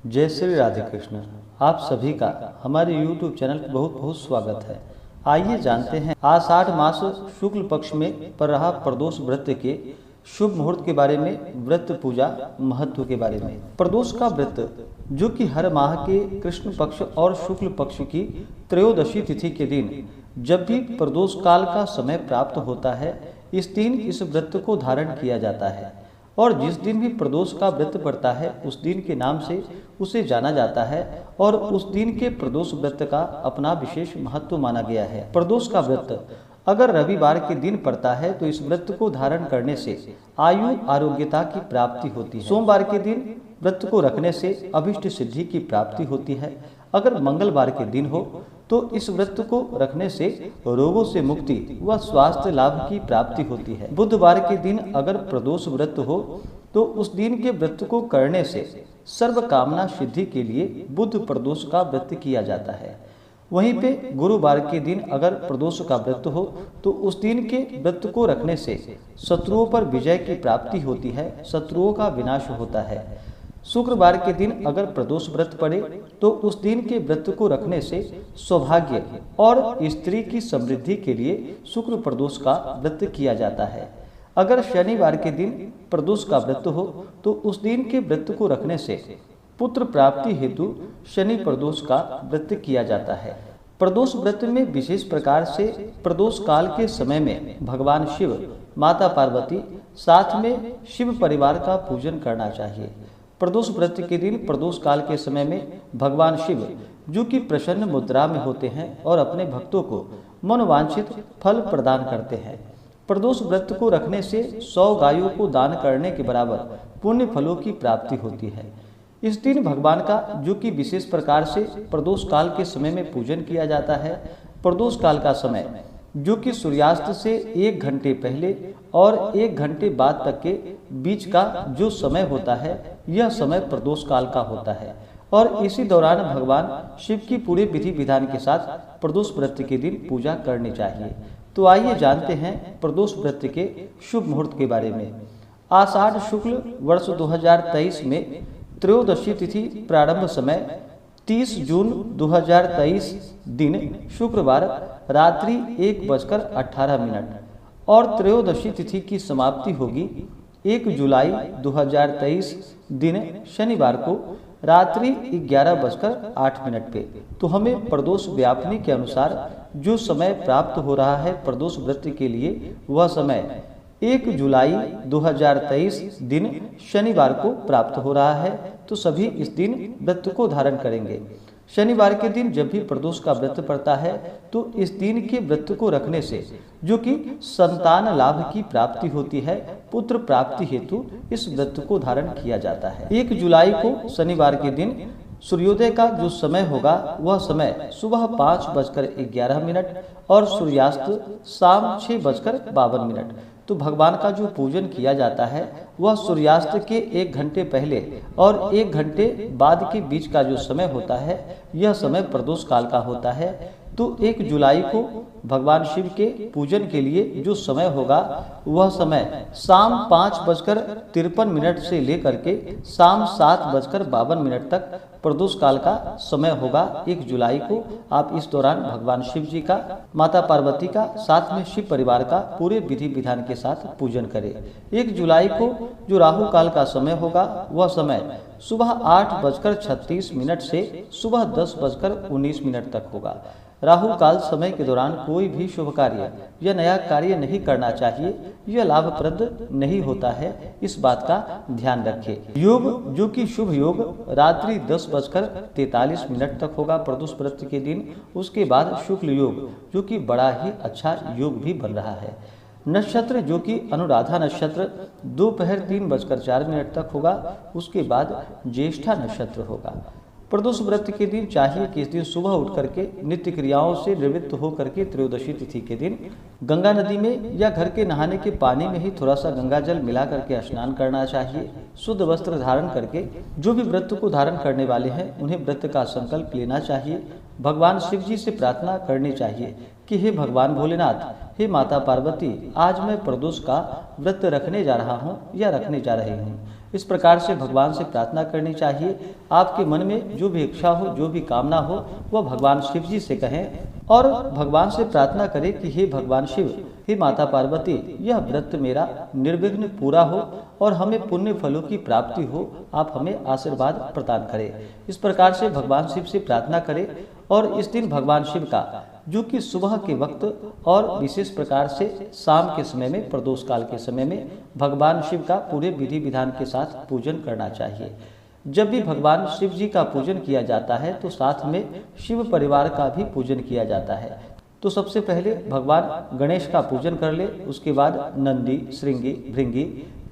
जय श्री राधे कृष्ण। आप सभी का हमारे YouTube चैनल पर बहुत बहुत स्वागत है। आइए जानते हैं आषाढ़ मास शुक्ल पक्ष में पड़ रहा प्रदोष व्रत के शुभ मुहूर्त के बारे में, व्रत पूजा महत्व के बारे में। प्रदोष का व्रत जो कि हर माह के कृष्ण पक्ष और शुक्ल पक्ष की त्रयोदशी तिथि के दिन जब भी प्रदोष काल का समय प्राप्त होता है, इस दिन इस व्रत को धारण किया जाता है और जिस दिन भी प्रदोष का व्रत पड़ता है उस दिन के नाम से उसे जाना जाता है और उस दिन के प्रदोष व्रत का अपना विशेष महत्व माना गया है। प्रदोष का व्रत अगर रविवार के दिन पड़ता है तो इस व्रत को धारण करने से आयु आरोग्यता की प्राप्ति होती है। सोमवार के दिन व्रत को रखने से अभिष्ट सिद्धि की प्राप्ति होती है। अगर मंगलवार के दिन हो तो इस व्रत को रखने से रोगों से मुक्ति व स्वास्थ्य लाभ की प्राप्ति होती है। बुधवार के दिन अगर प्रदोष व्रत हो तो उस दिन के व्रत को करने से सर्व कामना सिद्धि के लिए बुध प्रदोष का व्रत किया जाता है। वहीं पे गुरुवार के दिन अगर प्रदोष का व्रत हो तो उस दिन के व्रत को रखने से शत्रुओं पर विजय की प्राप्ति होती है, शत्रुओं का विनाश होता है। शुक्रवार के दिन अगर प्रदोष व्रत पड़े तो उस दिन के व्रत को रखने से सौभाग्य और स्त्री की समृद्धि के लिए शुक्र प्रदोष का व्रत किया जाता है। अगर शनिवार के दिन प्रदोष का व्रत हो तो उस दिन के व्रत को रखने से पुत्र प्राप्ति हेतु शनि प्रदोष का व्रत किया जाता है। प्रदोष व्रत में विशेष प्रकार से प्रदोष काल के समय में भगवान शिव, माता पार्वती साथ में शिव परिवार का पूजन करना चाहिए। प्रदोष व्रत के दिन प्रदोष काल के समय में भगवान शिव जो कि प्रसन्न मुद्रा में होते हैं और अपने भक्तों को मनोवांछित फल प्रदान करते हैं। प्रदोष व्रत को रखने से 100 गायों को दान करने के बराबर पुण्य फलों की प्राप्ति होती है। इस दिन भगवान का जो कि विशेष प्रकार से प्रदोष काल के समय में पूजन किया जाता है। प्रदोष काल का समय जो कि सूर्यास्त से 1 घंटे पहले और 1 घंटे बाद तक के बीच का जो समय होता है, यह समय प्रदोष काल का होता है और इसी दौरान भगवान शिव की पूरे विधि विधान के साथ प्रदोष व्रत के दिन पूजा करनी चाहिए। तो आइए जानते हैं प्रदोष व्रत के शुभ मुहूर्त के बारे में। आषाढ़ शुक्ल वर्ष 2023 में त्रयोदशी तिथि प्रारंभ समय 30 जून 2023 दिन शुक्रवार रात्रि 1:18 और त्रयोदशी तिथि की समाप्ति होगी 1 जुलाई 2023 दिन शनिवार को रात्रि 11:08 पे। तो हमें प्रदोष व्यापनी के अनुसार जो समय प्राप्त हो रहा है प्रदोष व्रत के लिए, वह समय 1 जुलाई 2023 दिन शनिवार को प्राप्त हो रहा है। तो सभी इस दिन व्रत को धारण करेंगे। शनिवार के दिन जब भी प्रदोष का व्रत पड़ता है तो इस दिन के व्रत को रखने से जो कि संतान लाभ की प्राप्ति होती है, पुत्र प्राप्ति हेतु इस व्रत को धारण किया जाता है। 1 जुलाई को शनिवार के दिन सूर्योदय का जो समय होगा वह समय सुबह 5:11 और सूर्यास्त शाम 6:52। तो भगवान का जो पूजन किया जाता है वह सूर्यास्त के 1 घंटे पहले और 1 घंटे बाद के बीच का जो समय होता है, यह समय प्रदोष काल का होता है। तो 1 जुलाई को भगवान शिव के पूजन के लिए जो समय होगा वह समय शाम 5:53 से लेकर के शाम 7:52 तक प्रदोष काल का समय होगा। 1 जुलाई को आप इस दौरान भगवान शिव जी का, माता पार्वती का, साथ में शिव परिवार का पूरे विधि विधान के साथ पूजन करें। 1 जुलाई को जो राहु काल का समय होगा वह समय सुबह 8:36 से सुबह 10:19 तक होगा। राहु काल समय के दौरान कोई भी शुभ कार्य या नया कार्य नहीं करना चाहिए, यह लाभप्रद नहीं होता है, इस बात का ध्यान रखें। योग जो कि शुभ योग रात्रि 10:43 तक होगा प्रदोष व्रत के दिन। उसके बाद शुक्ल योग जो कि बड़ा ही अच्छा योग भी बन रहा है। नक्षत्र जो कि अनुराधा नक्षत्र दोपहर 3:04 तक होगा। उसके बाद ज्येष्ठा नक्षत्र होगा। प्रदोष व्रत के दिन चाहिए कि इस दिन सुबह उठ करके नित्य क्रियाओं से निवृत्त होकर के त्रयोदशी तिथि के दिन गंगा नदी में या घर के नहाने के पानी में ही थोड़ा सा गंगा जल मिला करके स्नान करना चाहिए। शुद्ध वस्त्र धारण करके जो भी व्रत को धारण करने वाले हैं उन्हें व्रत का संकल्प लेना चाहिए। भगवान शिव जी से प्रार्थना करनी चाहिए कि हे भगवान भोलेनाथ, हे माता पार्वती, आज मैं प्रदोष का व्रत रखने जा रहा हूँ या रखने जा रही हूँ। इस प्रकार से भगवान से प्रार्थना करनी चाहिए। आपके मन में जो भी इच्छा हो, जो भी कामना हो, वह भगवान शिव जी से कहें और भगवान से प्रार्थना करें कि हे भगवान शिव, हे माता पार्वती, यह व्रत मेरा निर्विघ्न पूरा हो और हमें पुण्य फलों की प्राप्ति हो, आप हमें आशीर्वाद प्रदान करें। इस प्रकार से भगवान शिव से प्रार्थना करें और इस दिन भगवान शिव का जो कि सुबह के वक्त और विशेष प्रकार से शाम के समय में, प्रदोष काल के समय में भगवान शिव का पूरे विधि विधान के साथ पूजन करना चाहिए। जब भी भगवान शिव जी का पूजन किया जाता है तो साथ में शिव परिवार का भी पूजन किया जाता है। तो सबसे पहले भगवान गणेश का पूजन कर ले, उसके बाद नंदी, श्रृंगी, भृंगी,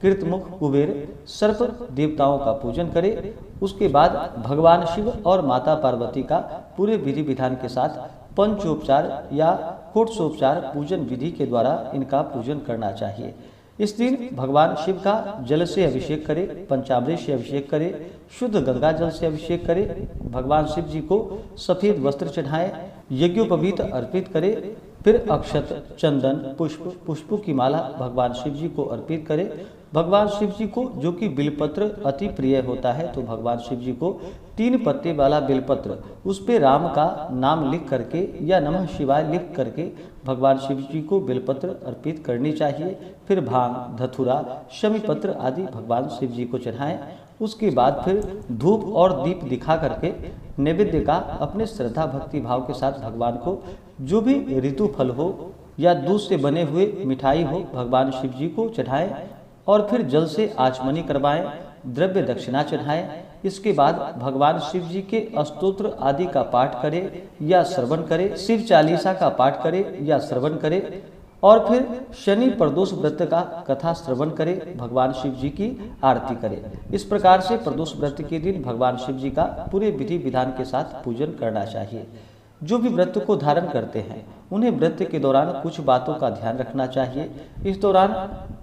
कृतमुख, कुबेर, सर्प देवताओं का पूजन करे। उसके बाद भगवान शिव और माता पार्वती का पूरे विधि विधान के साथ पंचोपचार या कोटसोपचार पूजन विधि के द्वारा इनका पूजन करना चाहिए। इस दिन भगवान शिव का जल से अभिषेक करे, पंचामृत से अभिषेक करे, शुद्ध गंगा जल से अभिषेक करे, भगवान शिव जी को सफेद वस्त्र चढ़ाएं, यज्ञोपवीत अर्पित करे, फिर अक्षत, चंदन, पुष्पों की माला भगवान शिव जी को अर्पित करे। भगवान शिव जी को जो कि बिलपत्र अति प्रिय होता है, तो भगवान शिव जी को 3 पत्ते वाला बिलपत्र, उस पे राम का नाम लिख करके या नमः शिवाय लिख करके भगवान शिव जी को बिलपत्र अर्पित करनी चाहिए। फिर भांग, धतूरा, शमी पत्र आदि भगवान शिव जी को चढ़ाएं। उसके बाद फिर धूप और दीप दिखा करके नैवेद्य का अपने श्रद्धा भक्ति भाव के साथ भगवान को जो भी ऋतु फल हो या दूध से बने हुए मिठाई हो भगवान शिव जी को चढ़ाएं और फिर जल से आचमनी करवाएं, द्रव्य दक्षिणा चढ़ाएं। इसके बाद भगवान शिव जी के स्तोत्र आदि का पाठ करें या श्रवण करें, शिव चालीसा का पाठ करें या श्रवण करें और फिर शनि प्रदोष व्रत का कथा श्रवण करें, भगवान शिव जी की आरती करें। इस प्रकार से प्रदोष व्रत के दिन भगवान शिव जी का पूरे विधि विधान के साथ पूजन करना चाहिए। जो भी व्रत को धारण करते हैं उन्हें व्रत के दौरान कुछ बातों का ध्यान रखना चाहिए। इस दौरान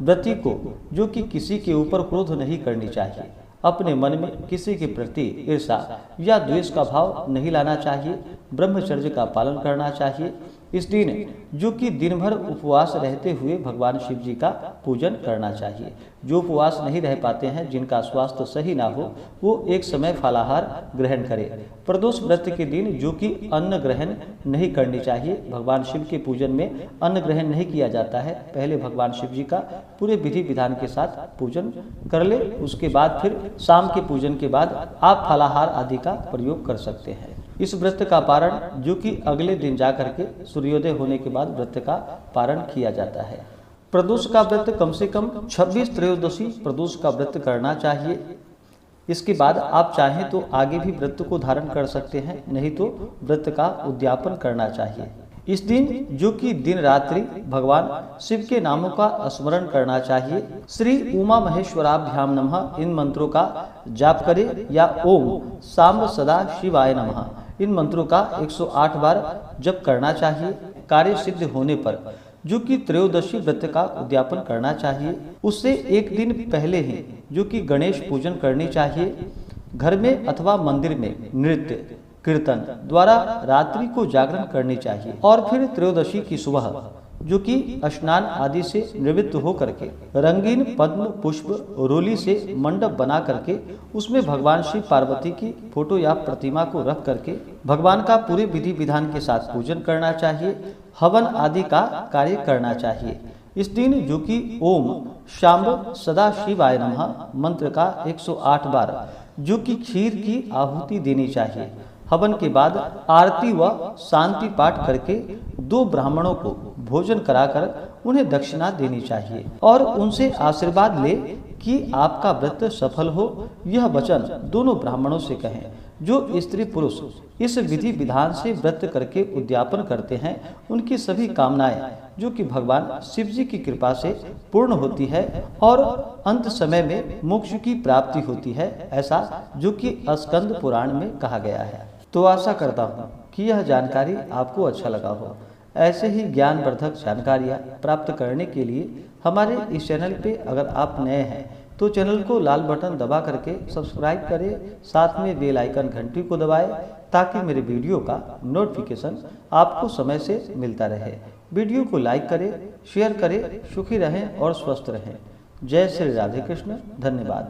व्रती को जो कि किसी के ऊपर क्रोध नहीं करनी चाहिए, अपने मन में किसी के प्रति ईर्ष्या या द्वेष का भाव नहीं लाना चाहिए, ब्रह्मचर्य का पालन करना चाहिए। इस दिन जो कि दिन भर उपवास रहते हुए भगवान शिव जी का पूजन करना चाहिए। जो उपवास नहीं रह पाते हैं, जिनका स्वास्थ्य सही ना हो, वो एक समय फलाहार ग्रहण करें। प्रदोष व्रत के दिन जो कि अन्न ग्रहण नहीं करनी चाहिए, भगवान शिव के पूजन में अन्न ग्रहण नहीं किया जाता है। पहले भगवान शिव जी का पूरे विधि विधान के साथ पूजन कर ले, उसके बाद फिर शाम के पूजन के बाद आप फलाहार आदि का प्रयोग कर सकते हैं। इस व्रत का पारण जो कि अगले दिन जा करके सूर्योदय होने के बाद व्रत का पारण किया जाता है। प्रदोष का व्रत कम से कम 26 त्रयोदशी प्रदोष का व्रत करना चाहिए। इसके बाद आप चाहें तो आगे भी व्रत को धारण कर सकते हैं, नहीं तो व्रत का उद्यापन करना चाहिए। इस दिन जो कि दिन रात्रि भगवान शिव के नामों का स्मरण करना चाहिए। श्री उमा महेश्वराभ्याम नमः इन मंत्रों का जाप करें या ओम सांब सदा शिवाय नमः इन मंत्रों का 108 बार जप करना चाहिए। कार्य सिद्ध होने पर जो कि त्रयोदशी व्रत का उद्यापन करना चाहिए। उससे एक दिन पहले ही जो कि गणेश पूजन करनी चाहिए। घर में अथवा मंदिर में नृत्य कीर्तन द्वारा रात्रि को जागरण करनी चाहिए और फिर त्रयोदशी की सुबह जो कि स्नान आदि से निवृत्त हो करके रंगीन पद्म पुष्प रोली से मंडप बना करके उसमें भगवान शिव पार्वती की फोटो या प्रतिमा को रख करके भगवान का पूरे विधि विधान के साथ पूजन करना चाहिए। हवन आदि का कार्य करना चाहिए। इस दिन जो कि ओम शांब सदा शिवाय नमः मंत्र का 108 बार जो कि खीर की आहुति देनी चाहिए। हवन के बाद आरती व शांति पाठ करके 2 ब्राह्मणों को भोजन कराकर उन्हें दक्षिणा देनी चाहिए और उनसे आशीर्वाद ले कि आपका व्रत सफल हो। यह वचन दोनों ब्राह्मणों से कहें। जो स्त्री पुरुष इस विधि विधान से व्रत करके उद्यापन करते हैं उनकी सभी कामनाएं जो कि भगवान शिव जी की कृपा से पूर्ण होती है और अंत समय में मोक्ष की प्राप्ति होती है, ऐसा जो कि स्कंद पुराण में कहा गया है। तो आशा करता हूँ कि यह जानकारी आपको अच्छा लगा हो। ऐसे ही ज्ञानवर्धक जानकारियाँ प्राप्त करने के लिए हमारे इस चैनल पे अगर आप नए हैं तो चैनल को लाल बटन दबा करके सब्सक्राइब करें, साथ में बेल आइकन घंटी को दबाएं ताकि मेरे वीडियो का नोटिफिकेशन आपको समय से मिलता रहे। वीडियो को लाइक करें, शेयर करें। सुखी रहें और स्वस्थ रहें। जय श्री राधे कृष्ण। धन्यवाद।